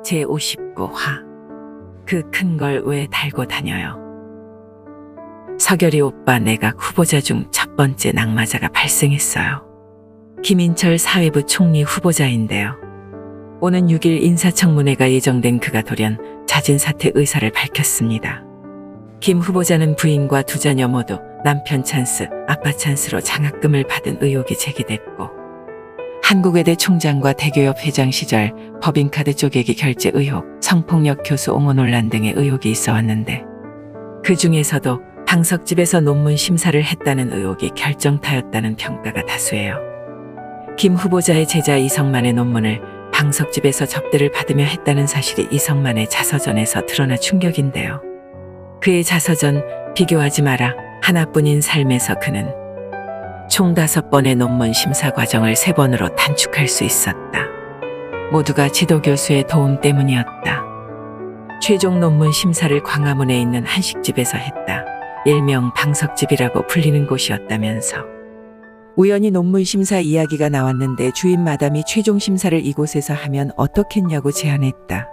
제59화 그 큰 걸 왜 달고 다녀요. 서결이 오빠 내각 후보자 중 첫 번째 낙마자가 발생했어요. 김인철 사회부 총리 후보자인데요. 오는 6일 인사청문회가 예정된 그가 돌연 자진 사퇴 의사를 밝혔습니다. 김 후보자는 부인과 두 자녀 모두 남편 찬스, 아빠 찬스로 장학금을 받은 의혹이 제기됐고, 한국외대 총장과 대교협 회장 시절 법인카드 쪼개기 결제 의혹, 성폭력 교수 옹호 논란 등의 의혹이 있어 왔는데, 그 중에서도 방석집에서 논문 심사를 했다는 의혹이 결정타였다는 평가가 다수예요. 김 후보자의 제자 이성만의 논문을 방석집에서 접대를 받으며 했다는 사실이 이성만의 자서전에서 드러나 충격인데요. 그의 자서전 비교하지 마라 하나뿐인 삶에서 그는 총 5번의 논문 심사 과정을 3번으로 단축할 수 있었다. 모두가 지도교수의 도움 때문이었다. 최종 논문 심사를 광화문에 있는 한식집에서 했다. 일명 방석집이라고 불리는 곳이었다면서. 우연히 논문 심사 이야기가 나왔는데 주인 마담이 최종 심사를 이곳에서 하면 어떻겠냐고 제안했다.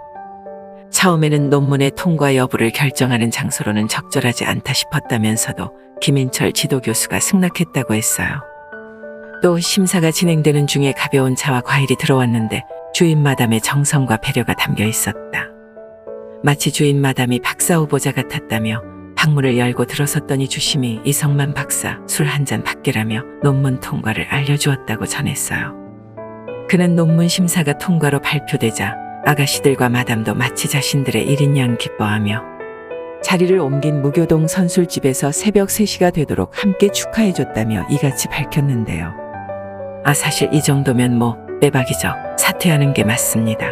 처음에는 논문의 통과 여부를 결정하는 장소로는 적절하지 않다 싶었다면서도 김인철 지도교수가 승낙했다고 했어요. 또 심사가 진행되는 중에 가벼운 차와 과일이 들어왔는데 주인 마담의 정성과 배려가 담겨 있었다. 마치 주인 마담이 박사 후보자 같았다며 방문을 열고 들어섰더니 주심이 이성만 박사 술 한 잔 받게라며 논문 통과를 알려주었다고 전했어요. 그는 논문 심사가 통과로 발표되자 아가씨들과 마담도 마치 자신들의 일인 양 기뻐하며 자리를 옮긴 무교동 선술집에서 새벽 3시가 되도록 함께 축하해줬다며 이같이 밝혔는데요. 사실 이 정도면 빼박이죠. 사퇴하는 게 맞습니다.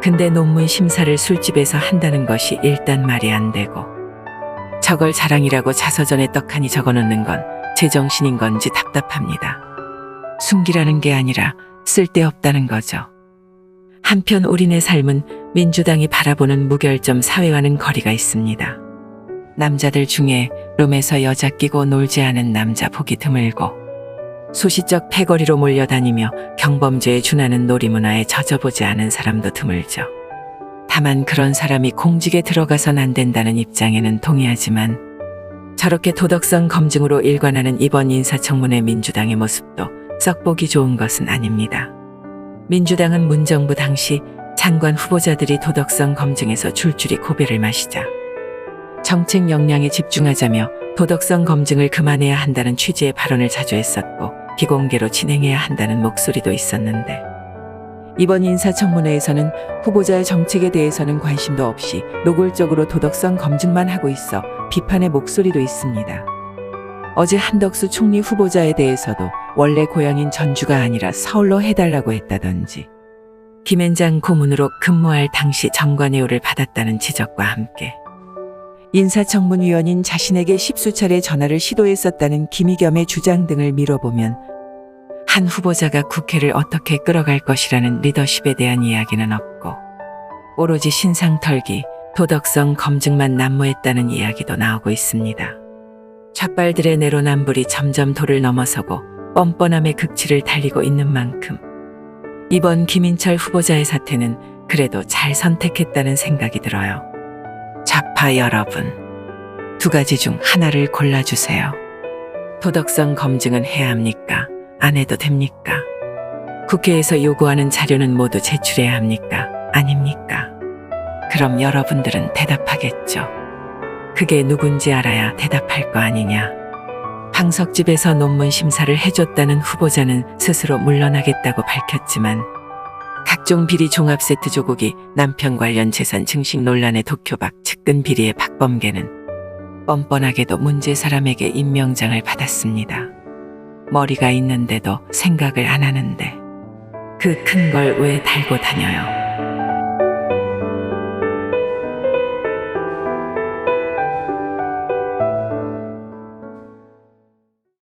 근데 논문 심사를 술집에서 한다는 것이 일단 말이 안 되고, 저걸 자랑이라고 자서전에 떡하니 적어놓는 건 제정신인 건지 답답합니다. 숨기라는 게 아니라 쓸데없다는 거죠. 한편 우리네 삶은 민주당이 바라보는 무결점 사회와는 거리가 있습니다. 남자들 중에 룸에서 여자 끼고 놀지 않은 남자 보기 드물고, 소시적 패거리로 몰려다니며 경범죄에 준하는 놀이문화에 젖어보지 않은 사람도 드물죠. 다만 그런 사람이 공직에 들어가선 안 된다는 입장에는 동의하지만, 저렇게 도덕성 검증으로 일관하는 이번 인사청문회 민주당의 모습도 썩 보기 좋은 것은 아닙니다. 민주당은 문정부 당시 장관 후보자들이 도덕성 검증에서 줄줄이 고배를 마시자 정책 역량에 집중하자며 도덕성 검증을 그만해야 한다는 취지의 발언을 자주 했었고, 비공개로 진행해야 한다는 목소리도 있었는데, 이번 인사청문회에서는 후보자의 정책에 대해서는 관심도 없이 노골적으로 도덕성 검증만 하고 있어 비판의 목소리도 있습니다. 어제 한덕수 총리 후보자에 대해서도 원래 고향인 전주가 아니라 서울로 해달라고 했다던지, 김앤장 고문으로 근무할 당시 정관예우를 받았다는 지적과 함께 인사청문위원인 자신에게 10수차례 전화를 시도했었다는 김의겸의 주장 등을 미뤄보면 한 후보자가 국회를 어떻게 끌어갈 것이라는 리더십에 대한 이야기는 없고, 오로지 신상털기, 도덕성 검증만 난무했다는 이야기도 나오고 있습니다. 좌빨들의 내로남불이 점점 도를 넘어서고 뻔뻔함의 극치를 달리고 있는 만큼 이번 김인철 후보자의 사태는 그래도 잘 선택했다는 생각이 들어요. 좌파 여러분, 2가지 중 하나를 골라주세요. 도덕성 검증은 해야 합니까? 안 해도 됩니까? 국회에서 요구하는 자료는 모두 제출해야 합니까? 아닙니까? 그럼 여러분들은 대답하겠죠. 그게 누군지 알아야 대답할 거 아니냐. 방석집에서 논문 심사를 해줬다는 후보자는 스스로 물러나겠다고 밝혔지만, 각종 비리 종합세트 조국이 남편 관련 재산 증식 논란의 도쿄박 측근 비리의 박범계는 뻔뻔하게도 문제 사람에게 임명장을 받았습니다. 머리가 있는데도 생각을 안 하는데 그 큰 걸 왜 달고 다녀요.